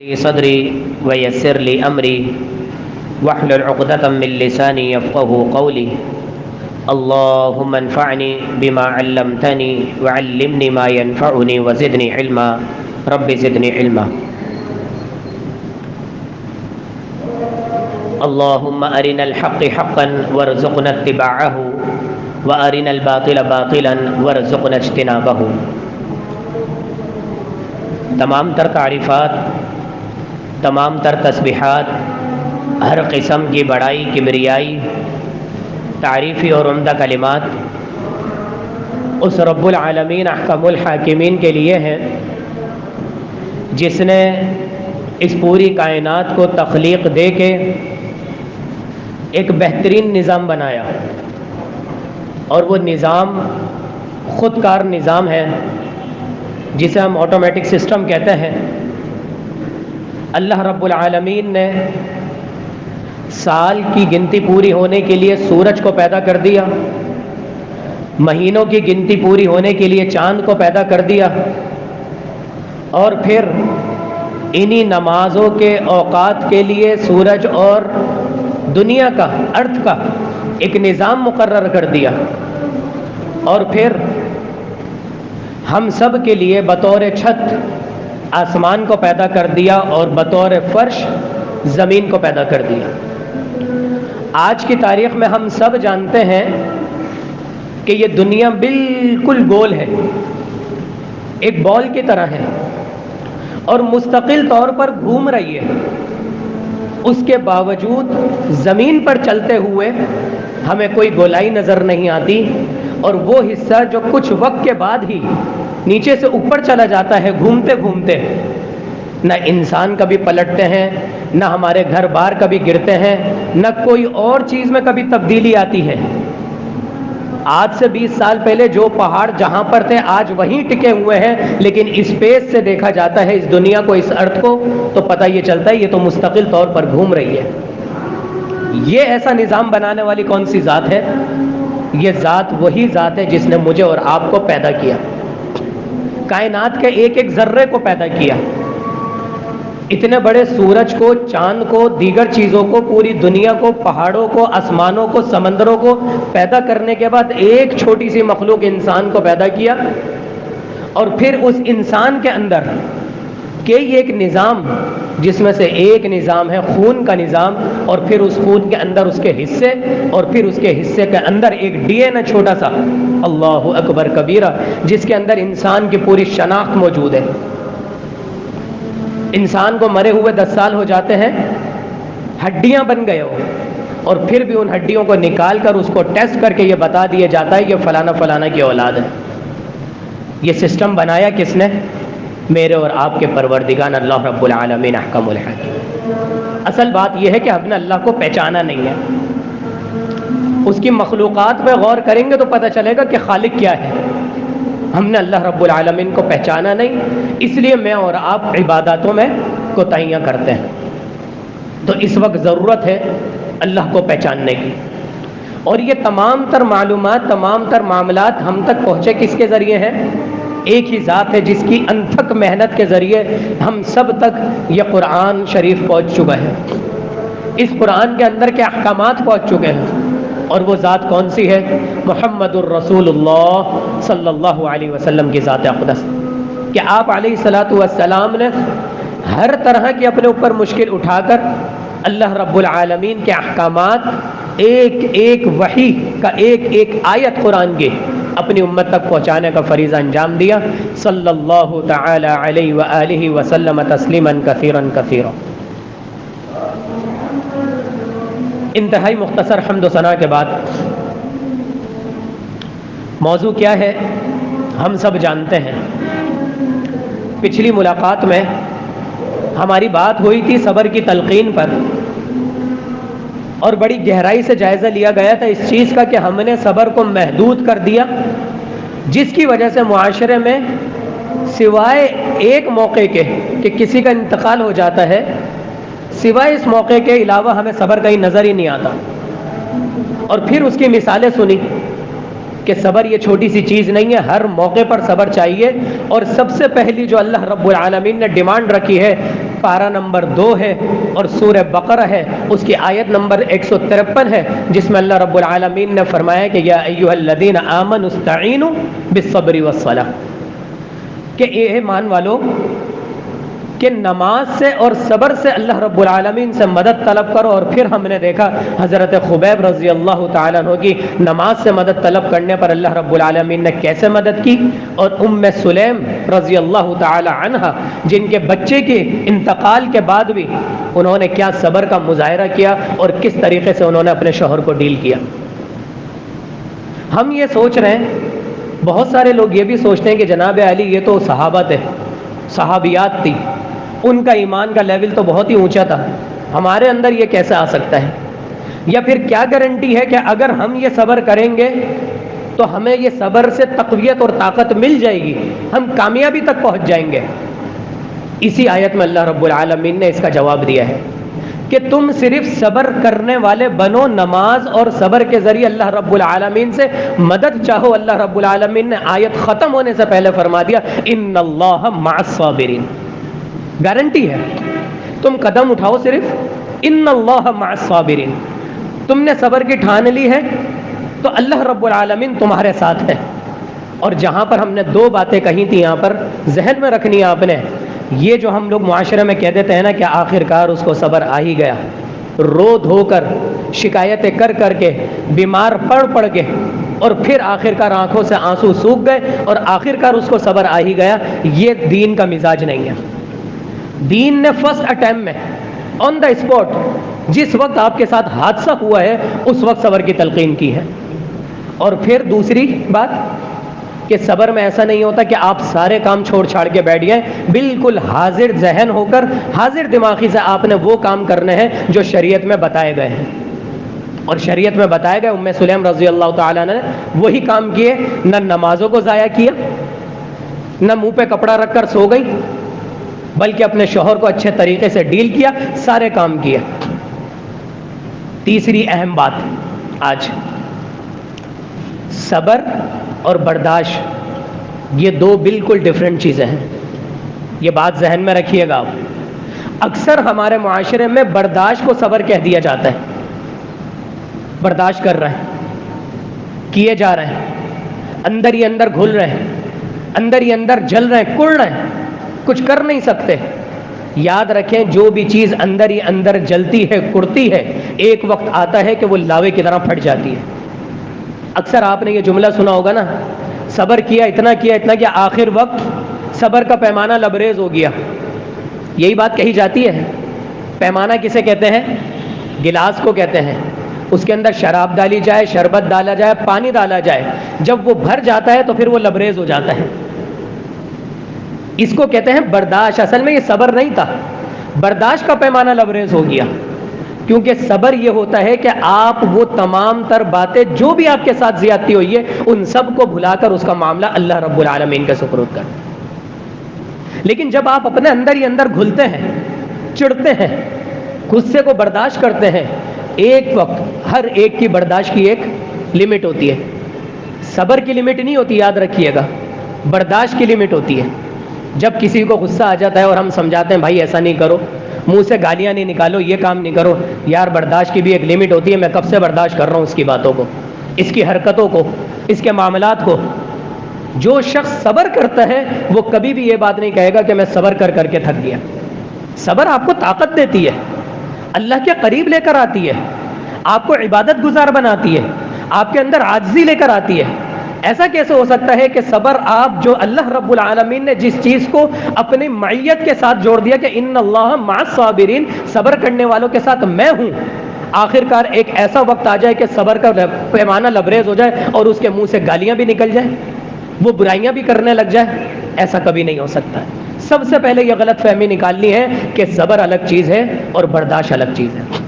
لي صدري ويسر لي أمري واحلل عقدة من لساني يفقهوا قولي اللهم انفعني بما علمتني وعلمني ما ينفعني وزدني علما رب زدني علما اللهم أرنا الحق حقا وارزقنا اتباعه وأرنا الباطل باطلا وارزقنا اجتنابه۔ تمام تر تعریفات، تمام تر تسبیحات، ہر قسم کی بڑائی کبریائی، تعریفی اور عمدہ کلمات اس رب العالمین احکم الحاکمین کے لیے ہیں جس نے اس پوری کائنات کو تخلیق دے کے ایک بہترین نظام بنایا، اور وہ نظام خود کار نظام ہے جسے ہم آٹومیٹک سسٹم کہتے ہیں۔ اللہ رب العالمین نے سال کی گنتی پوری ہونے کے لیے سورج کو پیدا کر دیا، مہینوں کی گنتی پوری ہونے کے لیے چاند کو پیدا کر دیا، اور پھر انہی نمازوں کے اوقات کے لیے سورج اور دنیا کا، ارتھ کا ایک نظام مقرر کر دیا، اور پھر ہم سب کے لیے بطور چھت آسمان کو پیدا کر دیا اور بطور فرش زمین کو پیدا کر دیا۔ آج کی تاریخ میں ہم سب جانتے ہیں کہ یہ دنیا بالکل گول ہے، ایک بال کی طرح ہے اور مستقل طور پر گھوم رہی ہے۔ اس کے باوجود زمین پر چلتے ہوئے ہمیں کوئی گولائی نظر نہیں آتی، اور وہ حصہ جو کچھ وقت کے بعد ہی نیچے سے اوپر چلا جاتا ہے گھومتے گھومتے، نہ انسان کبھی پلٹتے ہیں، نہ ہمارے گھر بار کبھی گرتے ہیں، نہ کوئی اور چیز میں کبھی تبدیلی آتی ہے۔ آج سے 20 سال پہلے جو پہاڑ جہاں پر تھے آج وہیں ٹکے ہوئے ہیں، لیکن اسپیس سے دیکھا جاتا ہے اس دنیا کو، اس ارتھ کو، تو پتہ یہ چلتا ہے یہ تو مستقل طور پر گھوم رہی ہے۔ یہ ایسا نظام بنانے والی کون سی ذات ہے؟ یہ ذات وہی ذات ہے جس نے مجھے اور آپ کو پیدا کیا، کائنات کے ایک ایک ذرے کو پیدا کیا، اتنے بڑے سورج کو، چاند کو، دیگر چیزوں کو، پوری دنیا کو، پہاڑوں کو، آسمانوں کو، سمندروں کو پیدا کرنے کے بعد ایک چھوٹی سی مخلوق انسان کو پیدا کیا، اور پھر اس انسان کے اندر کئی ایک نظام، جس میں سے ایک نظام ہے خون کا نظام، اور پھر اس خون کے اندر اس کے حصے، اور پھر اس کے حصے کے اندر ایک ڈی این اے چھوٹا سا، اللہ اکبر کبیرہ، جس کے اندر انسان کی پوری شناخت موجود ہے۔ انسان کو مرے ہوئے 10 سال ہو جاتے ہیں، ہڈیاں بن گئے ہو، اور پھر بھی ان ہڈیوں کو نکال کر اس کو ٹیسٹ کر کے یہ بتا دیا جاتا ہے کہ فلانا فلانا کی اولاد ہے۔ یہ سسٹم بنایا کس نے؟ میرے اور آپ کے پروردگار اللہ رب العالمین احکم الحکیم۔ اصل بات یہ ہے کہ ہم نے اللہ کو پہچانا نہیں ہے۔ اس کی مخلوقات پہ غور کریں گے تو پتہ چلے گا کہ خالق کیا ہے۔ ہم نے اللہ رب العالمین کو پہچانا نہیں، اس لیے میں اور آپ عباداتوں میں کوتاہیاں کرتے ہیں۔ تو اس وقت ضرورت ہے اللہ کو پہچاننے کی، اور یہ تمام تر معلومات، تمام تر معاملات ہم تک پہنچے کس کے ذریعے ہیں؟ ایک ہی ذات ہے جس کی انتھک محنت کے ذریعے ہم سب تک یہ قرآن شریف پہنچ چکا ہے، اس قرآن کے اندر کے احکامات پہنچ چکے ہیں۔ اور وہ ذات کون سی ہے؟ محمد الرسول اللہ صلی اللہ علیہ وسلم کی ذات اقدس، کہ آپ علیہ الصلاۃ والسلام نے ہر طرح کی اپنے اوپر مشکل اٹھا کر اللہ رب العالمین کے احکامات، ایک ایک وحی کا ایک ایک آیت قرآن کی اپنی امت تک پہنچانے کا فریضہ انجام دیا۔ صلی اللہ تعالی علیہ وآلہ وسلم تسلیما کثیرا کثیرا۔ انتہائی مختصر حمد و ثنا کے بعد موضوع کیا ہے ہم سب جانتے ہیں۔ پچھلی ملاقات میں ہماری بات ہوئی تھی صبر کی تلقین پر، اور بڑی گہرائی سے جائزہ لیا گیا تھا اس چیز کا کہ ہم نے صبر کو محدود کر دیا، جس کی وجہ سے معاشرے میں سوائے ایک موقع کے کہ کسی کا انتقال ہو جاتا ہے، سوائے اس موقع کے علاوہ ہمیں صبر کہیں نظر ہی نہیں آتا۔ اور پھر اس کی مثالیں سنی کہ صبر یہ چھوٹی سی چیز نہیں ہے، ہر موقع پر صبر چاہیے، اور سب سے پہلی جو اللہ رب العالمین نے ڈیمانڈ رکھی ہے پارہ نمبر 2 ہے اور سورہ بقرہ ہے، اس کی آیت نمبر 153 ہے، جس میں اللہ رب العالمین نے فرمایا کہ یا ایھا الذین آمنوا استعینوا بالصبر والصلاۃ، کہ اے ایمان والو کہ نماز سے اور صبر سے اللہ رب العالمین سے مدد طلب کرو۔ اور پھر ہم نے دیکھا حضرت خبیب رضی اللہ تعالیٰ عنہ کی نماز سے مدد طلب کرنے پر اللہ رب العالمین نے کیسے مدد کی، اور ام سلیم رضی اللہ تعالیٰ عنہ جن کے بچے کے انتقال کے بعد بھی انہوں نے کیا صبر کا مظاہرہ کیا اور کس طریقے سے انہوں نے اپنے شوہر کو ڈیل کیا۔ ہم یہ سوچ رہے ہیں، بہت سارے لوگ یہ بھی سوچتے ہیں کہ جناب علی یہ تو صحابہ تھے، صحابیات تھی، ان کا ایمان کا لیول تو بہت ہی اونچا تھا، ہمارے اندر یہ کیسے آ سکتا ہے؟ یا پھر کیا گارنٹی ہے کہ اگر ہم یہ صبر کریں گے تو ہمیں یہ صبر سے تقویت اور طاقت مل جائے گی، ہم کامیابی تک پہنچ جائیں گے؟ اسی آیت میں اللہ رب العالمین نے اس کا جواب دیا ہے کہ تم صرف صبر کرنے والے بنو، نماز اور صبر کے ذریعے اللہ رب العالمین سے مدد چاہو۔ اللہ رب العالمین نے آیت ختم ہونے سے پہلے فرما دیا ان اللہ مع الصابرین، گارنٹی ہے، تم قدم اٹھاؤ صرف ان اللہ مع الصابرین، تم نے صبر کی ٹھان لی ہے تو اللہ رب العالمین تمہارے ساتھ ہے۔ اور جہاں پر ہم نے 2 باتیں کہی تھی یہاں پر ذہن میں رکھنی ہے آپ نے، یہ جو ہم لوگ معاشرے میں کہہ دیتے ہیں نا کہ آخر کار اس کو صبر آ ہی گیا، رو دھو کر، شکایتیں کر کر کے، بیمار پڑ کے، اور پھر آخر کار آنکھوں سے آنسو سوکھ گئے اور آخر کار اس کو صبر آ ہی گیا، یہ دین کا مزاج نہیں ہے۔ دین نے فرسٹ اٹیمپٹ میں آن دا اسپاٹ جس وقت آپ کے ساتھ حادثہ ہوا ہے اس وقت صبر کی تلقین کی ہے۔ اور پھر دوسری بات کہ صبر میں ایسا نہیں ہوتا کہ آپ سارے کام چھوڑ چھاڑ کے بیٹھ جائیں، بالکل حاضر ذہن ہو کر، حاضر دماغی سے آپ نے وہ کام کرنے ہیں جو شریعت میں بتائے گئے ہیں۔ اور شریعت میں بتائے گئے ام سلیم رضی اللہ تعالیٰ نے وہی کام کیے، نہ نمازوں کو ضائع کیا، نہ منہ پہ کپڑا رکھ کر سو گئی، بلکہ اپنے شوہر کو اچھے طریقے سے ڈیل کیا، سارے کام کیے۔ تیسری اہم بات آج، صبر اور برداشت یہ 2 بالکل ڈیفرنٹ چیزیں ہیں، یہ بات ذہن میں رکھیے گا آپ۔ اکثر ہمارے معاشرے میں برداشت کو صبر کہہ دیا جاتا ہے، برداشت کر رہے ہیں، کیے جا رہے ہیں، اندر ہی اندر گھل رہے ہیں، اندر ہی اندر جل رہے ہیں، کڑ رہے ہیں، کچھ کر نہیں سکتے۔ یاد رکھیں جو بھی چیز اندر ہی اندر جلتی ہے، کڑتی ہے، ایک وقت آتا ہے کہ وہ لاوے کی طرح پھٹ جاتی ہے۔ اکثر آپ نے یہ جملہ سنا ہوگا نا، صبر کیا اتنا آخر وقت صبر کا پیمانہ لبریز ہو گیا، یہی بات کہی جاتی ہے۔ پیمانہ کسے کہتے ہیں؟ گلاس کو کہتے ہیں، اس کے اندر شراب ڈالی جائے، شربت ڈالا جائے، پانی ڈالا جائے، جب وہ بھر جاتا ہے تو پھر وہ لبریز ہو جاتا ہے، اس کو کہتے ہیں برداشت۔ اصل میں یہ صبر نہیں تھا، برداشت کا پیمانہ لبریز ہو گیا، کیونکہ صبر یہ ہوتا ہے کہ آپ وہ تمام تر باتیں جو بھی آپ کے ساتھ زیادتی ہوئی ہے ان سب کو بھلا کر اس کا معاملہ اللہ رب العالمین کے سپرد کر۔ لیکن جب آپ اپنے اندر ہی اندر گھلتے ہیں، چڑھتے ہیں، غصے کو برداشت کرتے ہیں، ایک وقت ہر ایک کی برداشت کی ایک لمٹ ہوتی ہے، صبر کی لمٹ نہیں ہوتی، یاد رکھیے گا، برداشت کی لمٹ ہوتی ہے۔ جب کسی کو غصہ آ جاتا ہے اور ہم سمجھاتے ہیں بھائی ایسا نہیں کرو، منہ سے گالیاں نہیں نکالو، یہ کام نہیں کرو، یار برداشت کی بھی ایک لمٹ ہوتی ہے، میں کب سے برداشت کر رہا ہوں اس کی باتوں کو، اس کی حرکتوں کو، اس کے معاملات کو۔ جو شخص صبر کرتا ہے وہ کبھی بھی یہ بات نہیں کہے گا کہ میں صبر کر کر کے تھک گیا۔ صبر آپ کو طاقت دیتی ہے، اللہ کے قریب لے کر آتی ہے، آپ کو عبادت گزار بناتی ہے، آپ کے اندر عاجزی لے کر آتی ہے۔ ایسا کیسے ہو سکتا ہے کہ صبر آپ جو اللہ رب العالمین نے جس چیز کو اپنی معیت کے ساتھ جوڑ دیا کہ ان اللہ مع الصابرین، صبر کرنے والوں کے ساتھ میں ہوں، آخر کار ایک ایسا وقت آ جائے کہ صبر کا پیمانہ لبریز ہو جائے اور اس کے منہ سے گالیاں بھی نکل جائیں، وہ برائیاں بھی کرنے لگ جائے؟ ایسا کبھی نہیں ہو سکتا ہے۔ سب سے پہلے یہ غلط فہمی نکالنی ہے کہ صبر الگ چیز ہے اور برداشت الگ چیز ہے۔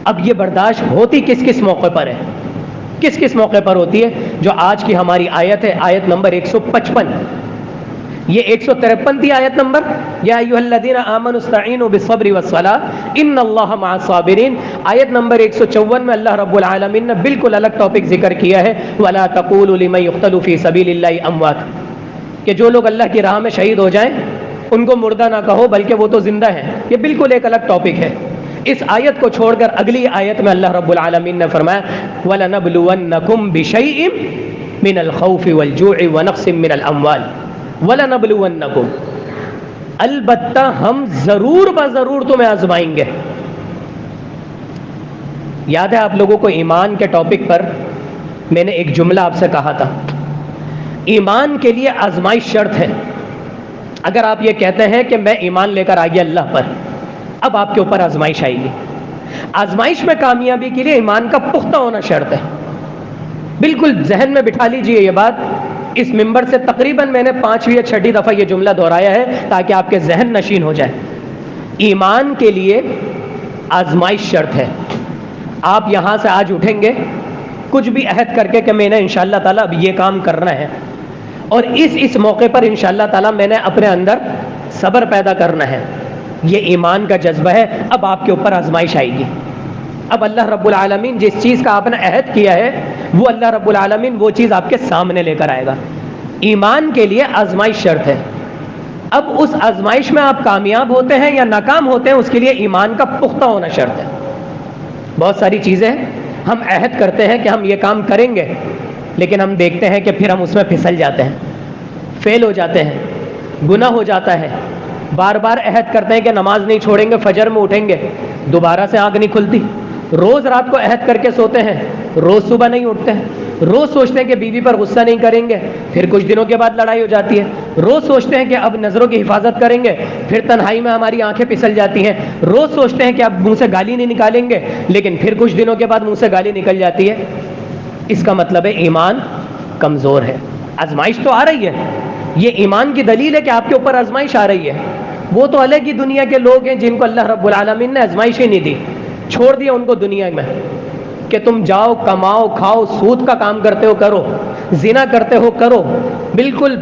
اب یہ برداشت ہوتی کس کس موقع پر ہے، کس کس موقع پر ہوتی ہے؟ جو آج کی ہماری آیت ہے، آیت نمبر 155، یہ 153 تھی آیت نمبر، یا ایھا الذین آمنوا استعینوا بالصبر والصلاۃ ان اللہ مع الصابرین۔ آیت نمبر 154 میں اللہ رب العالمین نے بالکل الگ ٹاپک ذکر کیا ہے، ولا تقولوا لمن یقتل فی سبیل اللہ اموات، کہ جو لوگ اللہ کی راہ میں شہید ہو جائیں ان کو مردہ نہ کہو بلکہ وہ تو زندہ ہیں. یہ بالکل ایک الگ ٹاپک ہے. اس آیت کو چھوڑ کر اگلی آیت میں اللہ رب العالمین نے فرمایا وَلَنَبْلُوَنَّكُمْ بِشَيْءٍ مِّنَ الْخَوْفِ وَالْجُوعِ وَنَقْصٍ مِّنَ الْأَمْوَالِ وَلَنَبْلُوَنَّكُمْ، البتہ ہم ضرور بضرور تمہیں آزمائیں گے. یاد ہے آپ لوگوں کو ایمان کے ٹاپک پر میں نے ایک جملہ آپ سے کہا تھا، ایمان کے لیے آزمائش شرط ہے. اگر آپ یہ کہتے ہیں کہ میں ایمان لے کر آ گیا اللہ پر، اب آپ کے اوپر آزمائش آئے گی. آزمائش میں کامیابی کے لیے ایمان کا پختہ ہونا شرط ہے. بالکل ذہن میں بٹھا لیجئے یہ بات. اس ممبر سے تقریباً میں نے 5ویں یا 6ٹھی دفعہ یہ جملہ دہرایا ہے تاکہ آپ کے ذہن نشین ہو جائے. ایمان کے لیے آزمائش شرط ہے. آپ یہاں سے آج اٹھیں گے کچھ بھی عہد کر کے کہ میں نے انشاءاللہ تعالیٰ اب یہ کام کرنا ہے، اور اس موقع پر انشاءاللہ تعالیٰ میں نے اپنے اندر صبر پیدا کرنا ہے. یہ ایمان کا جذبہ ہے. اب آپ کے اوپر آزمائش آئے گی. اب اللہ رب العالمین جس چیز کا آپ نے عہد کیا ہے وہ اللہ رب العالمین وہ چیز آپ کے سامنے لے کر آئے گا. ایمان کے لیے آزمائش شرط ہے. اب اس آزمائش میں آپ کامیاب ہوتے ہیں یا ناکام ہوتے ہیں اس کے لیے ایمان کا پختہ ہونا شرط ہے. بہت ساری چیزیں ہم عہد کرتے ہیں کہ ہم یہ کام کریں گے، لیکن ہم دیکھتے ہیں کہ پھر ہم اس میں پھسل جاتے ہیں، فیل ہو جاتے ہیں، گناہ ہو جاتا ہے. بار بار عہد کرتے ہیں کہ نماز نہیں چھوڑیں گے، فجر میں اٹھیں گے، دوبارہ سے آنکھ نہیں کھلتی. روز رات کو عہد کر کے سوتے ہیں، روز صبح نہیں اٹھتے ہیں. روز سوچتے ہیں کہ بیوی پر غصہ نہیں کریں گے، پھر کچھ دنوں کے بعد لڑائی ہو جاتی ہے. روز سوچتے ہیں کہ اب نظروں کی حفاظت کریں گے، پھر تنہائی میں ہماری آنکھیں پھسل جاتی ہیں. روز سوچتے ہیں کہ اب منہ سے گالی نہیں نکالیں گے، لیکن پھر کچھ دنوں کے بعد منہ سے گالی نکل جاتی ہے. اس کا مطلب ہے ایمان کمزور ہے. آزمائش تو آ رہی ہے، یہ ایمان کی دلیل ہے کہ آپ کے اوپر آزمائش آ رہی ہے. وہ تو الگ ہی دنیا کے لوگ ہیں جن کو اللہ رب العالمین نے آزمائش ہی نہیں دی، چھوڑ دیا ان کو دنیا میں کہ تم جاؤ کماؤ کھاؤ، سود کا کام کرتے ہو کرو، زنا کرتے ہو کرو، بالکل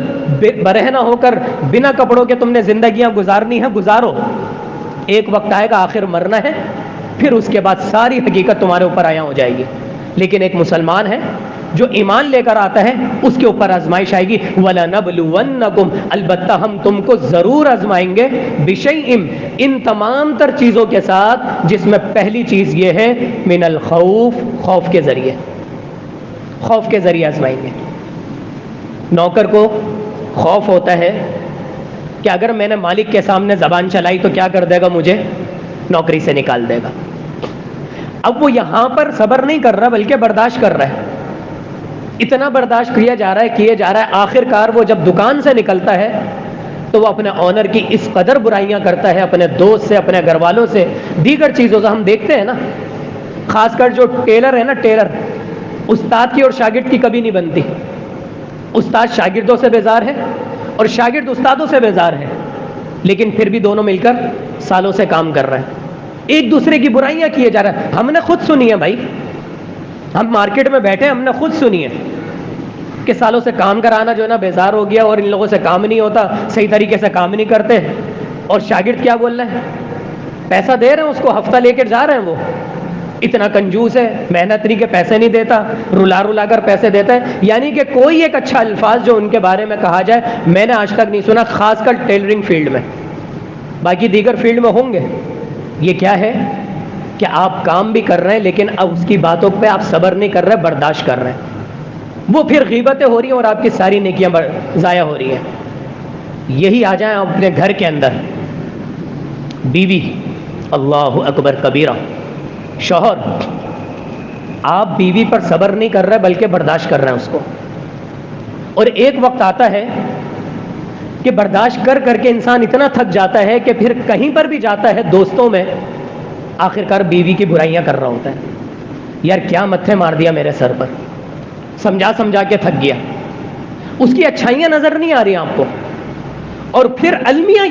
برہنہ ہو کر بنا کپڑوں کے تم نے زندگیاں گزارنی ہے گزارو. ایک وقت آئے گا آخر مرنا ہے، پھر اس کے بعد ساری حقیقت تمہارے اوپر عیاں ہو جائے گی. لیکن ایک مسلمان ہے جو ایمان لے کر آتا ہے اس کے اوپر آزمائش آئے گی. وَلَنَبْلُوَنَّكُمْ، البتہ ہم تم کو ضرور آزمائیں گے. بِشَيْءٍ، ان تمام تر چیزوں کے ساتھ، جس میں پہلی چیز یہ ہے من الخوف، خوف کے ذریعے. خوف کے ذریعے آزمائیں گے. نوکر کو خوف ہوتا ہے کہ اگر میں نے مالک کے سامنے زبان چلائی تو کیا کر دے گا، مجھے نوکری سے نکال دے گا. اب وہ یہاں پر صبر نہیں کر رہا بلکہ برداشت کر رہا ہے. اتنا برداشت کیا جا رہا ہے آخر کار وہ جب دکان سے نکلتا ہے تو وہ اپنے آنر کی اس قدر برائیاں کرتا ہے، اپنے دوست سے، اپنے گھر والوں سے، دیگر چیزوں سے. ہم دیکھتے ہیں نا، خاص کر جو ٹیلر ہے نا، ٹیلر، استاد کی اور شاگرد کی کبھی نہیں بنتی. استاد شاگردوں سے بیزار ہے اور شاگرد استادوں سے بیزار ہے، لیکن پھر بھی دونوں مل کر سالوں سے کام کر رہے ہیں، ایک دوسرے کی برائیاں کیے جا رہے ہیں. ہم نے خود سنی ہے بھائی، ہم مارکیٹ میں بیٹھے ہم نے خود سنی ہے کہ سالوں سے کام کرانا جو ہے نا بیزار ہو گیا، اور ان لوگوں سے کام نہیں ہوتا، صحیح طریقے سے کام نہیں کرتے. اور شاگرد کیا بول رہے ہیں، پیسہ دے رہے ہیں اس کو، ہفتہ لے کے جا رہے ہیں، وہ اتنا کنجوس ہے، محنت نہیں کہ پیسے نہیں دیتا، رلا رلا کر پیسے دیتا ہے. یعنی کہ کوئی ایک اچھا الفاظ جو ان کے بارے میں کہا جائے میں نے آج تک نہیں سنا، خاص کر ٹیلرنگ فیلڈ میں. باقی دیگر فیلڈ میں ہوں گے. یہ کیا ہے کہ آپ کام بھی کر رہے ہیں لیکن اب اس کی باتوں پہ آپ صبر نہیں کر رہے، برداشت کر رہے ہیں. وہ پھر غیبتیں ہو رہی ہیں اور آپ کی ساری نیکیاں ضائع ہو رہی ہیں. یہی آ جائیں اپنے گھر کے اندر، بیوی، اللہ اکبر کبیرہ، شوہر، آپ بیوی پر صبر نہیں کر رہے بلکہ برداشت کر رہے ہیں اس کو. اور ایک وقت آتا ہے کہ برداشت کر کر کے انسان اتنا تھک جاتا ہے کہ پھر کہیں پر بھی جاتا ہے دوستوں میں آخرکار بیوی کی برائیاں کر رہا ہوتا ہے. یار کیا متھے مار دیا میرے سر پر، سمجھا سمجھا کے تھک گیا. اس کی اچھائیاں نظر نہیں آ رہی آپ کو. اور پھر المیہ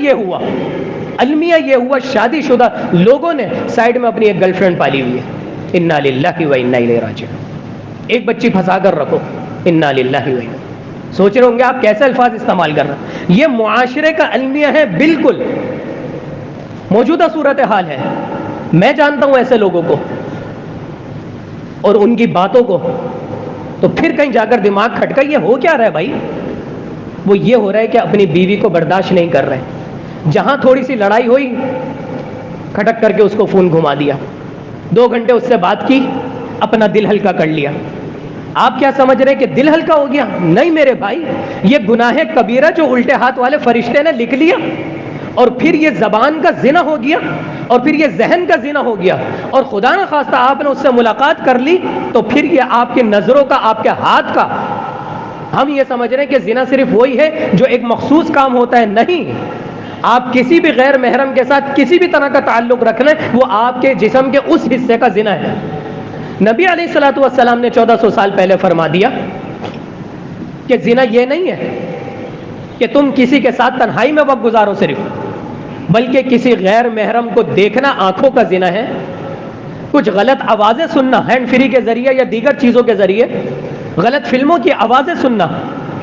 یہ ہوا شادی شدہ لوگوں نے سائڈ میں اپنی ایک گرل فرینڈ پالی ہوئی ہے. انا للہ و انا الیہ راجعون. ایک بچی پھنسا کر رکھو، انا للہ و انا. سوچ رہے ہوں گے آپ کیسے الفاظ استعمال کر رہے ہیں. یہ معاشرے کا المیہ ہے، بالکل موجودہ صورتحال ہے. میں جانتا ہوں ایسے لوگوں کو اور ان کی باتوں کو. تو پھر کہیں جا کر دماغ کھٹکا، یہ ہو کیا رہا ہے بھائی؟ وہ یہ ہو رہا ہے کہ اپنی بیوی کو برداشت نہیں کر رہے. جہاں تھوڑی سی لڑائی ہوئی کھٹک کر کے اس کو فون گھما دیا، 2 گھنٹے اس سے بات کی، اپنا دل ہلکا کر لیا۔ آپ کیا سمجھ رہے کہ دل ہلکا ہو گیا؟ نہیں میرے بھائی، یہ گناہ کبیرہ جو الٹے ہاتھ والے فرشتے نے لکھ لیا، اور پھر یہ زبان کا زنا ہو گیا، اور پھر یہ ذہن کا زنا ہو گیا، اور خدا نہ خواستہ آپ نے اس سے ملاقات کر لی، تو پھر یہ آپ کے نظروں کا، آپ کے ہاتھ کا، ہم یہ سمجھ رہے ہیں کہ زنا صرف وہی ہے جو ایک مخصوص کام ہوتا ہے۔ نہیں، آپ کسی بھی غیر محرم کے ساتھ کسی بھی طرح کا تعلق رکھ لیں، وہ آپ کے جسم کے اس حصے کا زنا ہے۔ نبی علیہ الصلوۃ والسلام نے 1400 سال پہلے فرما دیا کہ زنا یہ نہیں ہے کہ تم کسی کے ساتھ تنہائی میں وقت گزارو صرف، بلکہ کسی غیر محرم کو دیکھنا آنکھوں کا زنا ہے، کچھ غلط آوازیں سننا ہینڈ فری کے ذریعے یا دیگر چیزوں کے ذریعے، غلط فلموں کی آوازیں سننا،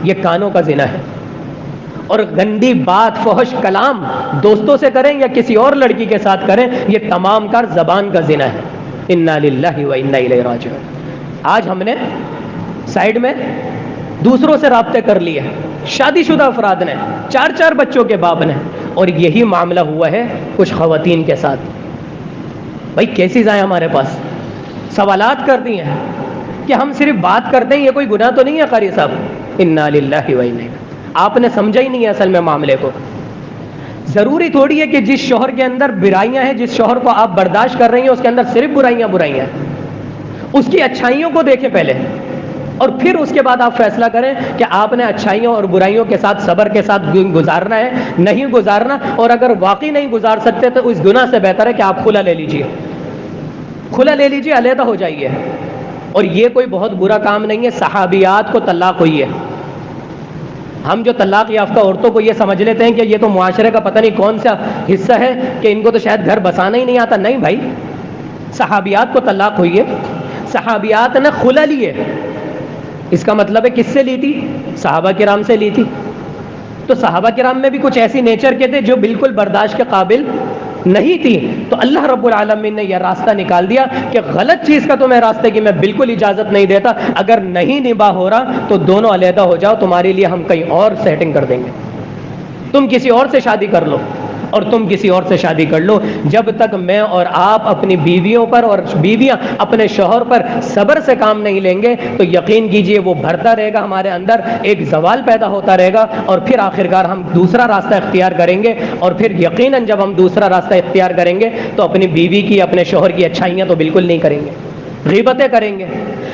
یہ کانوں کا زنا ہے، اور گندی بات، فحش کلام دوستوں سے کریں یا کسی اور لڑکی کے ساتھ کریں، یہ تمام کار زبان کا زنا ہے۔ انا للہ و انا الیہ راجعون۔ آج ہم نے سائیڈ میں دوسروں سے رابطے کر لیے، شادی شدہ افراد نے، 4 بچوں کے باپ نے، اور یہی معاملہ ہوا ہے کچھ خواتین کے ساتھ۔ بھائی کیسی آئیں ہمارے پاس سوالات کر دی ہیں کہ ہم صرف بات کرتے ہیں، یہ کوئی گناہ تو نہیں ہے قاری صاحب؟ انا للہ و انا الیہ۔ آپ نے سمجھا ہی نہیں ہے اصل میں معاملے کو۔ ضروری تھوڑی ہے کہ جس شوہر کے اندر برائیاں ہیں، جس شوہر کو آپ برداشت کر رہی ہیں، اس کے اندر صرف برائیاں ہیں۔ اس کی اچھائیوں کو دیکھیں پہلے، اور پھر اس کے بعد آپ فیصلہ کریں کہ آپ نے اچھائیوں اور برائیوں کے ساتھ صبر کے ساتھ گزارنا ہے، نہیں گزارنا، اور اگر واقعی نہیں گزار سکتے تو اس گناہ سے بہتر ہے کہ آپ کھلا لے لیجئے، کھلا لے لیجئے، علیحدہ ہو جائیے۔ اور یہ کوئی بہت برا کام نہیں ہے، صحابیات کو طلاق ہوئی ہے۔ ہم جو طلاق یافتہ عورتوں کو یہ سمجھ لیتے ہیں کہ یہ تو معاشرے کا پتہ نہیں کون سا حصہ ہے کہ ان کو تو شاید گھر بسانا ہی نہیں آتا۔ نہیں بھائی، صحابیات کو طلاق ہوئی ہے، صحابیات نے خلا لیے۔ اس کا مطلب ہے کس سے لی تھی؟ صحابہ کرام سے لی تھی۔ تو صحابہ کرام میں بھی کچھ ایسی نیچر کے تھے جو بالکل برداشت کے قابل نہیں تھی، تو اللہ رب العالمین نے یہ راستہ نکال دیا کہ غلط چیز کا تمہیں راستے کی میں بالکل اجازت نہیں دیتا، اگر نہیں نباہ ہو رہا تو دونوں علیحدہ ہو جاؤ، تمہارے لیے ہم کہیں اور سیٹنگ کر دیں گے، تم کسی اور سے شادی کر لو، اور تم کسی اور سے شادی کر لو۔ جب تک میں اور آپ اپنی بیویوں پر اور بیویاں اپنے شوہر پر صبر سے کام نہیں لیں گے تو یقین کیجئے وہ بڑھتا رہے گا، ہمارے اندر ایک زوال پیدا ہوتا رہے گا، اور پھر آخرکار ہم دوسرا راستہ اختیار کریں گے، اور پھر یقیناً جب ہم دوسرا راستہ اختیار کریں گے تو اپنی بیوی کی، اپنے شوہر کی اچھائیاں تو بالکل نہیں کریں گے، غیبتیں کریں گے۔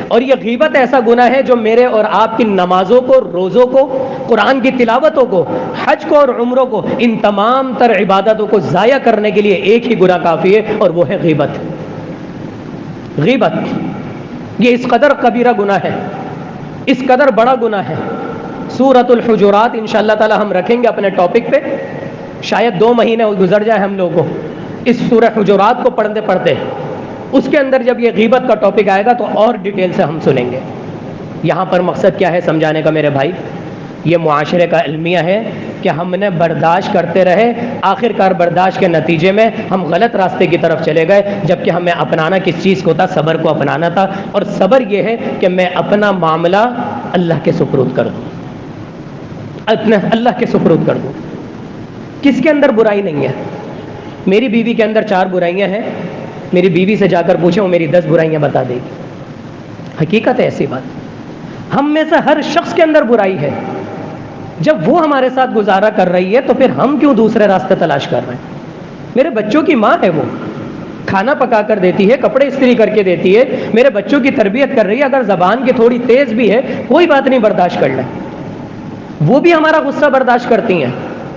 اور یہ غیبت ایسا گناہ ہے جو میرے اور آپ کی نمازوں کو، روزوں کو، قرآن کی تلاوتوں کو، حج کو اور عمروں کو، ان تمام تر عبادتوں کو ضائع کرنے کے لیے ایک ہی گناہ کافی ہے، اور وہ ہے غیبت۔ غیبت یہ اس قدر کبیرہ گناہ ہے، اس قدر بڑا گناہ ہے۔ سورۃ الحجرات انشاءاللہ تعالی ہم رکھیں گے اپنے ٹاپک پہ، شاید 2 مہینے گزر جائے ہم لوگوں کو اس سورہ حجرات کو پڑھتے پڑھتے۔ اس کے اندر جب یہ غیبت کا ٹاپک آئے گا تو اور ڈیٹیل سے ہم سنیں گے۔ یہاں پر مقصد کیا ہے سمجھانے کا میرے بھائی؟ یہ معاشرے کا المیہ ہے کہ ہم نے برداشت کرتے رہے، آخر کار برداشت کے نتیجے میں ہم غلط راستے کی طرف چلے گئے، جبکہ ہمیں اپنانا کس چیز کو تھا؟ صبر کو اپنانا تھا۔ اور صبر یہ ہے کہ میں اپنا معاملہ اللہ کے سپرد کر دوں، اللہ کے سپرد کر دوں۔ کس کے اندر برائی نہیں ہے؟ میری بیوی کے اندر 4 برائیاں ہیں، میری بیوی سے جا کر پوچھیں وہ میری 10 برائیاں بتا دے گی۔ حقیقت ہے ایسی بات، ہم میں سے ہر شخص کے اندر برائی ہے۔ جب وہ ہمارے ساتھ گزارا کر رہی ہے تو پھر ہم کیوں دوسرے راستے تلاش کر رہے ہیں؟ میرے بچوں کی ماں ہے، وہ کھانا پکا کر دیتی ہے، کپڑے استری کر کے دیتی ہے، میرے بچوں کی تربیت کر رہی ہے، اگر زبان کی تھوڑی تیز بھی ہے کوئی بات نہیں، برداشت کر لیں۔ وہ بھی ہمارا غصہ برداشت کرتی ہیں،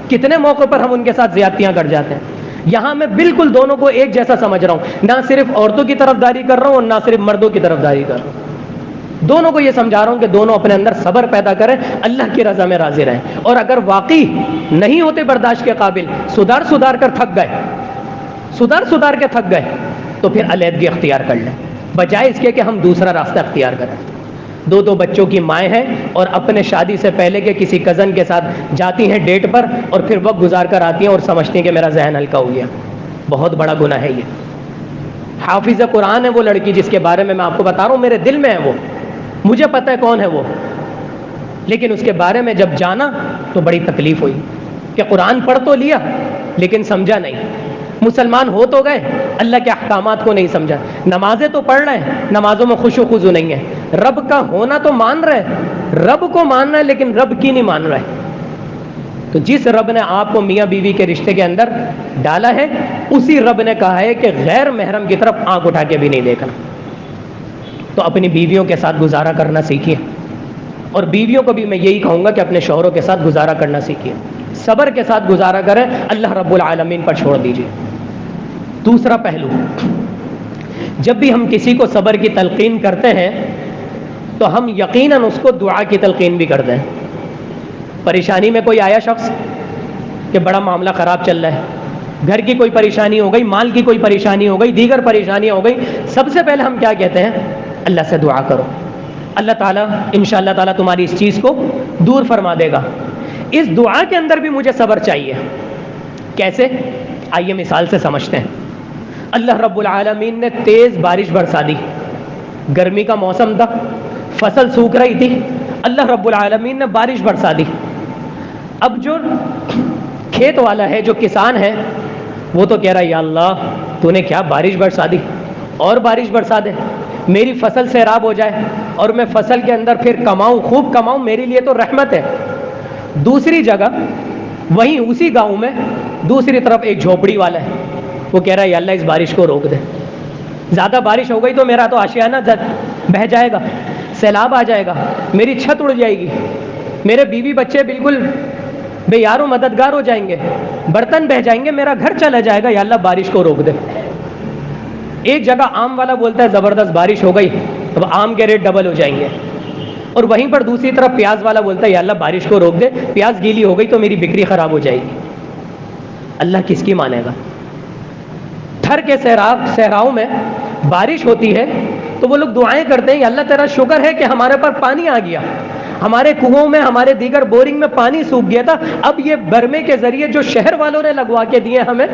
کتنے موقع پر ہم ان کے ساتھ زیادتیاں کر جاتے ہیں۔ یہاں میں بالکل دونوں کو ایک جیسا سمجھ رہا ہوں، نہ صرف عورتوں کی طرفداری کر رہا ہوں اور نہ صرف مردوں کی طرفداری کر رہا ہوں، دونوں کو یہ سمجھا رہا ہوں کہ دونوں اپنے اندر صبر پیدا کریں، اللہ کی رضا میں راضی رہیں، اور اگر واقعی نہیں ہوتے برداشت کے قابل، سدھار کر تھک گئے، سدھار کے تھک گئے تو پھر علیحدگی اختیار کر لیں، بجائے اس کے کہ ہم دوسرا راستہ اختیار کریں۔ 2 بچوں کی مائیں ہیں اور اپنے شادی سے پہلے کے کسی کزن کے ساتھ جاتی ہیں ڈیٹ پر، اور پھر وقت گزار کر آتی ہیں اور سمجھتی ہیں کہ میرا ذہن ہلکا ہو گیا۔ بہت بڑا گناہ ہے یہ۔ حافظ قرآن ہے وہ لڑکی جس کے بارے میں آپ کو بتا رہا ہوں، میرے دل میں ہے وہ، مجھے پتہ ہے کون ہے وہ، لیکن اس کے بارے میں جب جانا تو بڑی تکلیف ہوئی کہ قرآن پڑھ تو لیا لیکن سمجھا نہیں. مسلمان ہو تو گئے, اللہ کے احکامات کو نہیں سمجھا. نمازیں تو پڑھ رہے ہیں, نمازوں میں خشوع و خضوع نہیں ہے. رب کا ہونا تو مان رہے, رب کو مان رہے لیکن رب کی نہیں مان رہے. تو جس رب نے آپ کو میاں بیوی کے رشتے کے اندر ڈالا ہے, اسی رب نے کہا ہے کہ غیر محرم کی طرف آنکھ اٹھا کے بھی نہیں دیکھنا. تو اپنی بیویوں کے ساتھ گزارا کرنا سیکھیے, اور بیویوں کو بھی میں یہی کہوں گا کہ اپنے شوہروں کے ساتھ گزارا کرنا سیکھیے. صبر کے ساتھ گزارا کریں, اللہ رب العالمین پر چھوڑ دیجیے. دوسرا پہلو, جب بھی ہم کسی کو صبر کی تلقین کرتے ہیں تو ہم یقیناً اس کو دعا کی تلقین بھی کرتے ہیں. پریشانی میں کوئی آیا شخص کہ بڑا معاملہ خراب چل رہا ہے, گھر کی کوئی پریشانی ہو گئی, مال کی کوئی پریشانی ہو گئی, دیگر پریشانیاں ہو گئی, سب سے پہلے ہم کیا کہتے ہیں؟ اللہ سے دعا کرو, اللہ تعالیٰ انشاءاللہ تعالیٰ تمہاری اس چیز کو دور فرما دے گا. اس دعا کے اندر بھی مجھے صبر چاہیے. کیسے؟ آئیے مثال سے سمجھتے ہیں. اللہ رب العالمین نے تیز بارش برسا دی, گرمی کا موسم تھا, فصل سوکھ رہی تھی, اللہ رب العالمین نے بارش برسا دی. اب جو کھیت والا ہے, جو کسان ہے, وہ تو کہہ رہا ہے یا اللہ تو نے کیا بارش برسا دی, اور بارش برسا دے, میری فصل سیراب ہو جائے اور میں فصل کے اندر پھر کماؤں, خوب کماؤں, میرے لیے تو رحمت ہے. دوسری جگہ وہیں اسی گاؤں میں دوسری طرف ایک جھوپڑی والا ہے, وہ کہہ رہا ہے یا اللہ اس بارش کو روک دے, زیادہ بارش ہو گئی تو میرا تو آشیانہ بہہ جائے گا, سیلاب آ جائے گا, میری چھت اڑ جائے گی, میرے بیوی بچے بالکل بے یار و مددگار ہو جائیں گے, برتن بہہ جائیں گے, میرا گھر چلا جائے گا, یا اللہ بارش کو روک دے. ایک جگہ آم والا بولتا ہے زبردست بارش ہو گئی, اب آم کے ریٹ ڈبل ہو جائیں گے. اور وہیں پر دوسری طرف پیاز والا بولتا ہے یا اللہ بارش کو روک دے, پیاز گیلی ہو گئی تو میری بکری خراب ہو جائے گی. اللہ کس کی مانے گا؟ تھر کے صحراؤں میں بارش ہوتی ہے تو وہ لوگ دعائیں کرتے ہیں, یا اللہ تیرا شکر ہے کہ ہمارے پر پانی آ گیا, ہمارے کنووں میں, ہمارے دیگر بورنگ میں پانی سوکھ گیا تھا, اب یہ برمے کے ذریعے جو شہر والوں نے لگوا کے دیے ہمیں,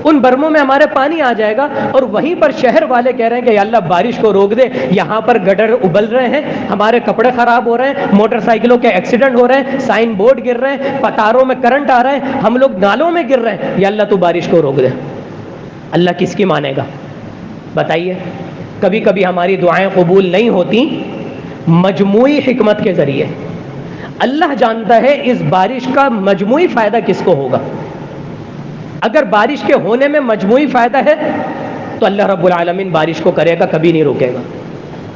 ان برموں میں ہمارے پانی آ جائے گا. اور وہیں پر شہر والے کہہ رہے ہیں کہ یا اللہ بارش کو روک دے, یہاں پر گٹر ابل رہے ہیں, ہمارے کپڑے خراب ہو رہے ہیں, موٹر سائیکلوں کے ایکسیڈنٹ ہو رہے ہیں, سائن بورڈ گر رہے ہیں, پتاروں میں کرنٹ آ رہے ہیں, ہم لوگ نالوں میں گر رہے ہیں, یا اللہ تو بارش کو روک دے. اللہ کس کی مانے گا بتائیے؟ کبھی کبھی ہماری دعائیں قبول نہیں ہوتی مجموعی حکمت کے ذریعے. اللہ جانتا ہے اس بارش کا مجموعی فائدہ کس کو ہوگا. اگر بارش کے ہونے میں مجموعی فائدہ ہے تو اللہ رب العالمین بارش کو کرے گا, کبھی نہیں روکے گا,